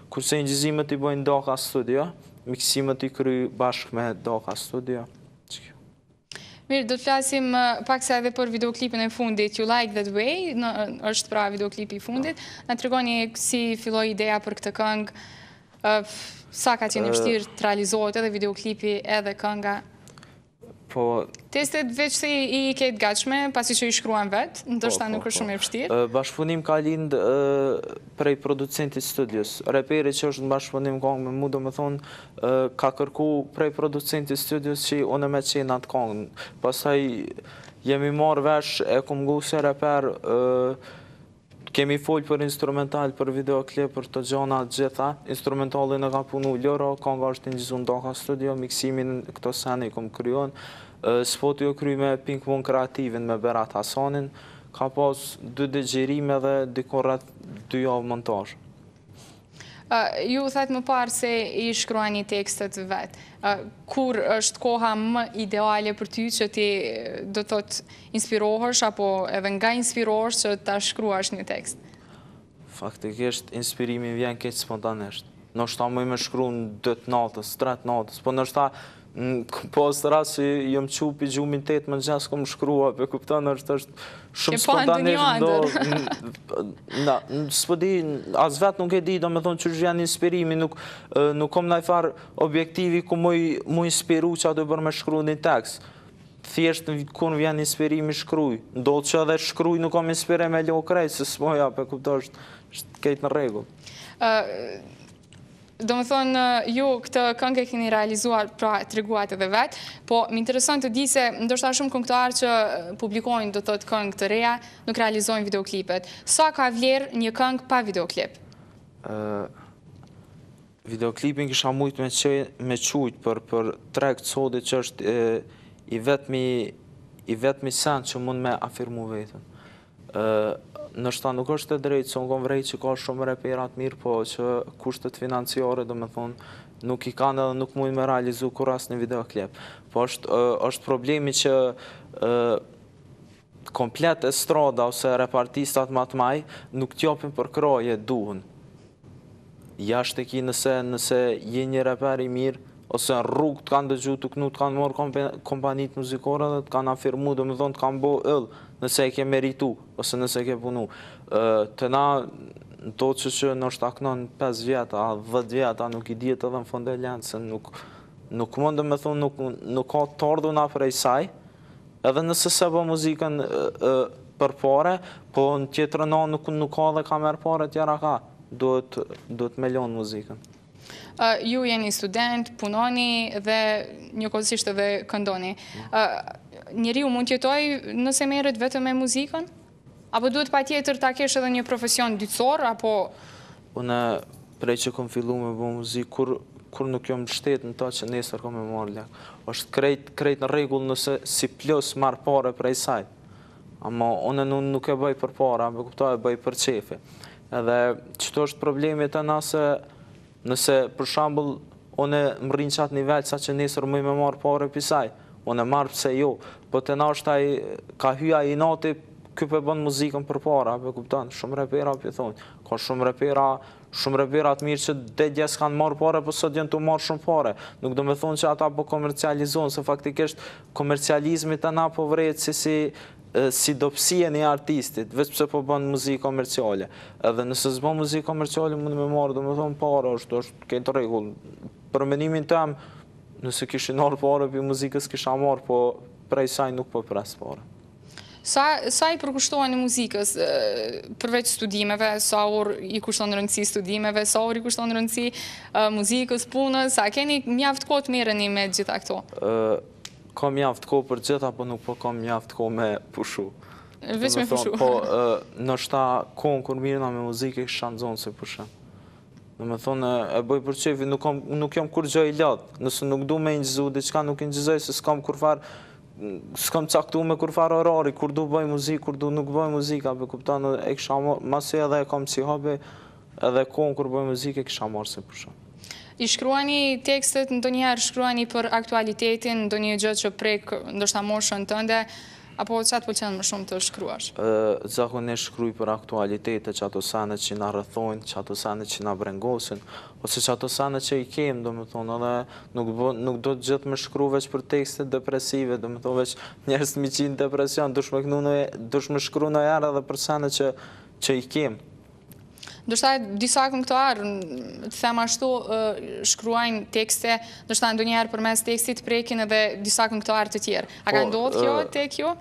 Kurse ingjizimet i bëjnë Daka Studio, miksimet i kry bashkë me Daka Studio. Mirë, do të flasim pak se edhe për videoklipin e fundit, You Like That Way, është pra videoklipi i fundit. Na tregoni si filloi ideja për këtë këngë, sa ka qenë vështirë të realizohet edhe videoklipi edhe kënga. Testet veç se i ketë gatshme, pasi që i shkruan vetë, ndoshta nuk është shumë e vështirë. Bashkëpunim ka lind prej producentit studios. Reperi që është në bashkëpunim këngë me mu, do me thonë, ka kërku prej producentit studios që unë me qenë atë këngë. Pastaj jemi marrë vesh e kom gu se reper, kemi folë për instrumental, për videoklip, për të gjona gjitha. Instrumentalin e ka punu Loro, kënga është ingjizun Daka Studio, miksimin këto sene i kom kryon. Spoti o kry me Pink Moon Kreativin me Berat Hasanin, ka pas 2 dëgjerime dhe dikorat 2 javë montaž. Ju thëtë më parë se i shkruani tekstet vetë. Kur është koha më ideale për ty që ti do të inspirohesh, apo edhe nga inspirohesh që ta shkruash një tekst? Faktikisht, inspirimi vjen keq spontanisht. Nështë ta më me shkru në 2 natës, 3 natës, po nështë ta pas rast që jëm qupi gjumin 8 më gjes kom shkrua, për kuptan është shumë spontanisht. S'po di, as vetë nuk e di, do me thonë që vjen inspirimi, nuk kom najfar objektivi ku mu inspiru që ato bërë me shkru një tekst. Thjesht kur vjen inspirimi shkruj. Ndodhë që edhe shkruj nuk kom inspirim e lo krejt, se s'moja, për kuptan është kejt në regull. Do më thonë, ju këtë këngë e keni realizuar, pra të reguat edhe vetë, po më interesant të di se ndoshta shumë këngëtarë që publikojnë do të këngë të reja, nuk realizojnë videoklipet. Sa ka vlerë një këngë pa videoklip? Videoklipin kisha mujt me qujt për trekt sodit që është i vetëmi sen që mund me afirmu vetën. Nështë ta nuk është e drejtë, që ngon vrejt që ka shumë reperat mirë, po që kushtet financiare, do me thonë, nuk i kanë edhe nuk mujnë me realizu kur asë një videoklip. Po është problemi që komplet estrada ose repartistat matë maj nuk t'jopin për kroje duhen. Jashtë e ki nëse je një reper i mirë, ose në rrugë të kanë dëgju të kënu, të kanë morë kompanit muzikore dhe të kanë afirmu, do me thonë të kanë bo ëllë, nëse e ke meritu, ose nëse e ke punu. Të na, do që nështë aknon 5 vjeta, 10 vjeta, nuk i djetë edhe në fund e lënë, se nuk mund, do me thonë, nuk ka të ardhuna prej saj, edhe nëse se bo muzikën për pare, po në tjetër na nuk ka dhe ka merë pare tjera ka, duhet me lonë muzikën. Ju jeni student, punoni dhe njëkohësisht edhe këndoni. Njeriu mund tjetoj nëse merret vetëm me muzikën? Apo duhet pa tjetër ta kesh edhe një profesion dytësor, apo... Une, prej që kom fillu me bo muzikë, kur nuk jom shtetë në ta që nesër kom e marrë lek. është krejt në regull nëse si plus marrë pare prej saj. Ama une nuk e bëj për para, me kuptoj e bëj për qefi. Edhe qëto është problemit e nëse për shambull, une më rinë qatë nivel sa që nesër mëj me marrë pare për saj. Une marrë pëse jo, po të nashtaj ka hyja i nati këpë e bënë muzikën për para, për kuptan, shumë repera për thonë. Ka shumë repera të mirë që dhe gjes kanë marrë pare, po sot jenë të marrë shumë pare. Nuk do me thonë që ata po komercializonë, se faktikisht komercializmit e na po vrejtë si dopsie një artistit, veç pëse po bënë muzikë komerciale. Edhe nëse zë bënë muzikë komerciale, mund me marrë, do me thonë pare, është këtë regull. Për menimin tem, nëse kishin marrë pare për muzikës kisha marrë, po prej saj nuk po presë pare. Sa i përkushtohen në muzikës, përveç studimeve, sa orë i kushton rëndësi studimeve, sa orë i kushton rëndësi muzikës, punës, a keni mjaft kohë të merreni me gjitha këto? Kam mjaft kohë për gjitha, po nuk po kam mjaft kohë me pushu. Veç me pushu. Po, nështë ta kohën kur mirëna me muzikë, kisha në zonë se pushem. Në me thonë, e bëj për qefi, nuk jam kur gjë i latë. Nëse nuk du me injizu, diqka nuk injizoj, se s'kam caktu me kur farë orari, kur du bëj muzikë, kur du nuk bëj muzikë, apë kuptanë, e kisha marë, masi edhe e kam si hobi, edhe kohën kur bëj muzikë, e kisha marë se pushem. I shkruani tekstet, ndonjëherë shkruani për aktualitetin, ndonjë gjë që prek, ndoshta moshën tënde, Apo çfarë të pëlqen më shumë të shkruash? Zakonisht shkruaj për aktualitete, që ato sene që na rrethojnë, që ato sene që na brengosin, ose që ato sene që i kem, domethënë, edhe nuk do të gjithë me shkru veç për tekste depresive, domethënë veç njerëz të mi qinë depresion, dush me shkru në herë edhe për sene që i kem. Ndoshta disa këngëtarë, të them ashtu, shkruajnë tekste, ndoshta ndonjëherë përmes tekstit prekin edhe disa këngëtarë të tjerë. A ka ndodhur kjo tek ju?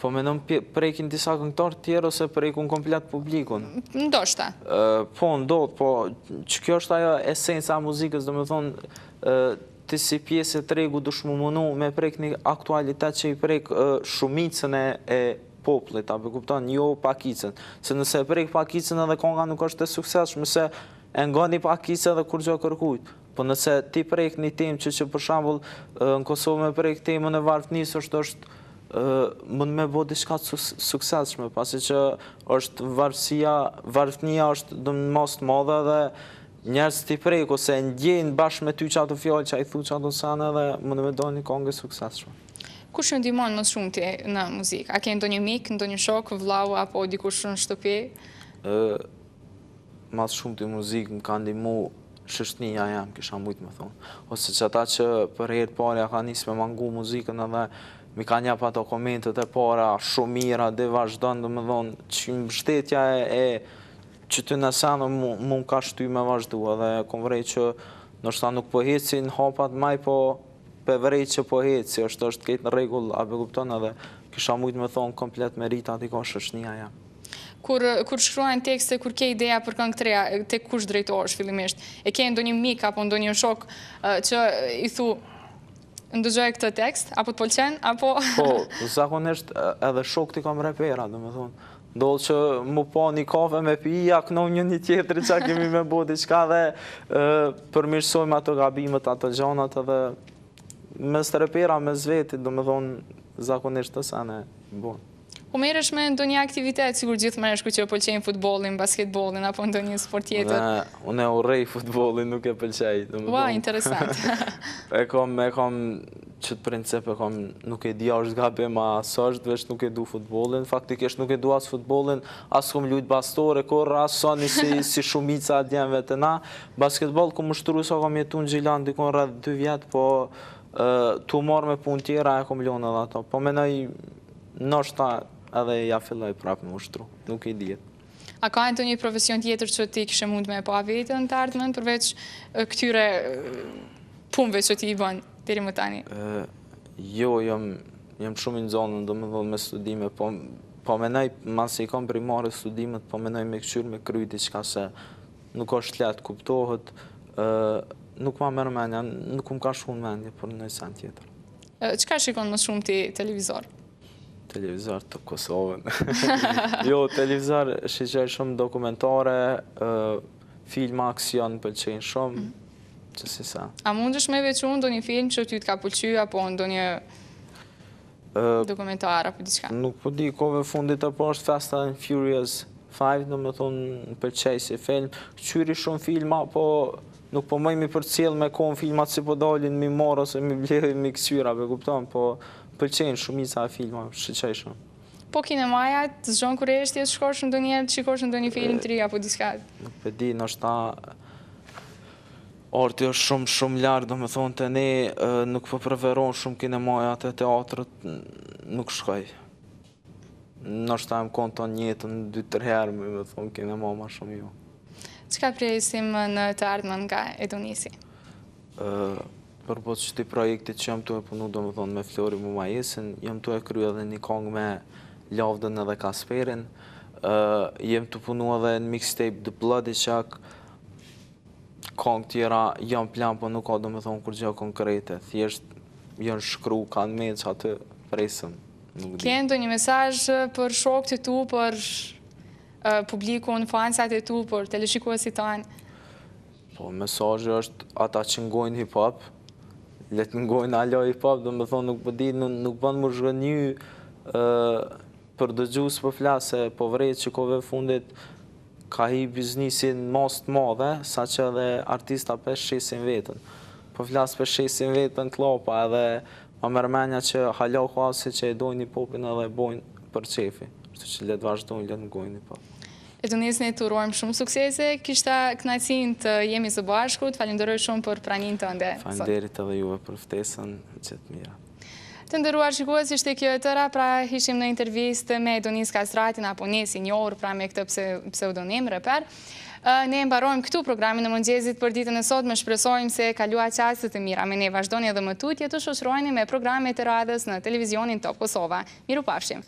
Po mendon prekin disa këngëtarë të tjerë ose prekun komplet publikun? Ndoshta. Po ndodh, po që kjo është ajo esenca e muzikës, domethënë ti si pjesë e tregu dush mu munu me prek një aktualitet që i prek shumicën e popullit, apo kupton, jo pakicën. Se nëse e prek pakicën edhe konga nuk është e suksesshme, se e ngani pakicën edhe kur gjë kërkujt. Po nëse ti prek një temë që për shembull në Kosovë me prek temën e varfënisë është mund me bo diçka të suksesshme, pasi që është varfënia është mos të madhe dhe njerëz t'i prek ose ndjejnë bashkë me ty që ato fjallë që a i thu që ato sene dhe mund me do një kongë suksesshme. Kush ju ndihmon më shumë ti në muzikë? A ke ndonjë mik, ndonjë shok, vllau apo dikush në shtëpi? Mas shumë të muzikë më ka ndihmu shështnia jam, kisha mujtë me thonë. Ose që ata që për herë parja ka njësë me mangu muzikën edhe mi ka njep ato komentet e para, shumë mira, dhe vazhdojnë dhe me thonë që mbështetja që ty në senë mu ka shty me vazhdu edhe kom vrej që nështë nuk po hecin hapat maj, po pe vrej që po heci, është ketë në regull, abe kupton edhe kisha mujtë me thonë komplet merita ati ka shështnia jam. Kur shkruajnë tekste, kur ke ideja për këngë të reja, te kush drejtohesh fillimisht? E ke ndonjë mik apo ndonjë shok që i thu ndëgjoj këtë tekst, apo të pëlqen, apo... Po, zakonisht edhe shok t'i kam repera, dhe me thonë. Dollë që mu po një kafe me pi, jakno një tjetëri që kemi me bo diqka dhe përmirësojmë ato gabimet, ato gjanat edhe mes repera, mes vetit, dhe me thonë zakonisht të sene bon. Po merresh me ndonjë aktivitet, sigur gjithë mreshku që pëlqejnë futbollin, basketbollin apo ndonjë sport tjetër? Unë e urrej futbollin, nuk e pëlqej. Ua, interesant. E kam qëtë princip, nuk e di a është gabim a së është, veç nuk e du futbollin. Faktikisht nuk e du as futbollin, as kom lujt bastore, kur as sani si shumica djemve të na. Basketboll kom ushtru sa kom jetu në Gjilan, dikon rreth 2 vjetë, po tu marrë me pun tjera e kom ljonë edhe ato. Po menoj, nështë edhe ja filloj prapë me ushtru, nuk i djetë. A ka ndonjë profesion tjetër që ti kishe mund me pa vetën të ardhmen, përveç këtyre punëve që ti i bën deri më tani? Jo, jam shumë i nxonën, do me dhënë me studime, po menoj, masi i kam primare studimet, po menoj me këqyr me kry diçka se nuk është letë, kuptohet, nuk ma merë menja, nuk më ka shumë menja për në sen tjetër. Çka shikon më shumë ti televizor? Televizor të Kosovën. Jo, televizor shqeqej shumë dokumentare, filma, aksion pëlqejnë shumë, që si sa. A mundesh me veçu ndonjë film që ty t'ka pëlqy, apo ndonjë dokumentar, apo diçka? Nuk po di, kove fundit e po është Fast and Furious 5, do me thonë pëlqej si film. Qyri shumë filma, po nuk po mëjmi për cilë me konë filmat si po dalin mi marë ose mi blejë mi kësyra, be kupton, po pëlqejnë shumica e filma, shqeqej shumë. Po kinemaja, të zgjon kur eshtje, shkosh ndonjëherë, shikosh ndonjë film të ri apo diçka? Nuk pe di, nështë arti është shumë lartë, do me thonë të ne nuk po preferon shumë kinemaja të teatrët, nuk shkoj. Nështë më konë të njëtën 2-3 herë, me thonë kinema ma shumë jo. Çka presim në të ardhmen nga Edonisi? Përbos që ti projektit që jam të e punu, do me thonë, me Flori Mumajesin, jam të e kryu edhe një kongë me Lavdën edhe Kasperin, jem të punu edhe në mixtape The Bloody Shack, kongë tjera jam plan, po nuk ka, do me thonë, kur gjë konkrete, thjesht janë shkru, kanë me që atë presëm. Ke ndonjë mesazh për shokët e tu, për publikun, fansat e tu, për teleshikuesit tanë? Po, mesazhi është ata që ngojnë hip-hop, letë ngojnë alo hip-hop, do me thonë nuk përdi, nuk bënë më zhgënyu për dëgjus për flase, po vrejt që kove fundit ka hi biznisin mas të madhe, sa që edhe artista për shesin vetën. Po flasë për shesin vetën të lopa edhe Ma mërmenja që hala hasi që e dojnë hip-hopin edhe e bojnë për qefi. Kështu që letë vazhdojnë, letë ngojnë hip-hop. E të njësë të urojmë shumë suksese, kishta knajcin të jemi së bashkut, falenderoj shumë për pranin të ndë. Falenderit edhe juve për ftesën që të mira. Të ndëruar shikues, ishte kjo e tëra, pra ishim në intervistë me Donis Kastratin, apo një sinjor, pra me këtë pseudonim, reper. Ne mbarojmë këtu programin në mëngjezit për ditën e sot, me shpresojmë se kalua qasët të mira, me ne vazhdoni edhe më tutje të shoqërojni me programet e radhës në televizionin Top Kosova. Miru pafshim!